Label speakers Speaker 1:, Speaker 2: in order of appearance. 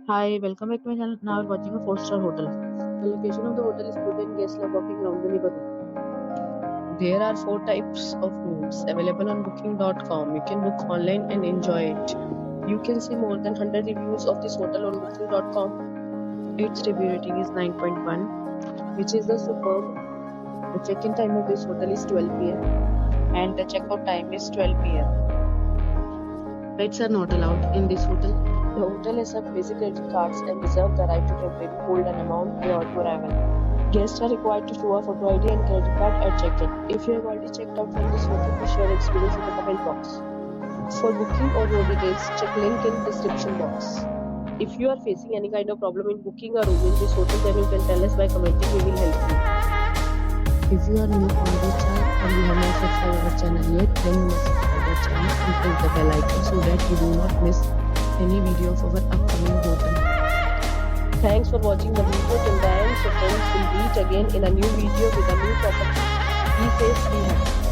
Speaker 1: Hi, welcome back to my channel. Now we're watching a 4-star hotel. The location of the hotel is good and guests love walking around the neighborhood. There are 4 types of rooms available on booking.com. You can book online and enjoy it. You can see more than 100 reviews of this hotel on booking.com. Its review rating is 9.1, which is the superb. The check-in time of this hotel is 12 p.m. and the check-out time is 12 p.m. Pets are not allowed in this hotel. The hotel accepts basic credit cards and reserves the right to temporarily hold an amount prior to arrival. Guests are required to show a photo ID and credit card at check-in. If you have already checked out from this hotel, please share your experience in the comment box. For booking or more details, check link in description box. If you are facing any kind of problem in booking a room in this hotel, then you can tell us by commenting. We will help you. If you are new on this channel and you have not subscribed our channel yet, then you must subscribe our channel and press the bell icon so that you do not miss any video of our upcoming hotel. Thanks for watching the video till the end. So friends, we'll meet again in a new video with a new property. Be safe, be happy.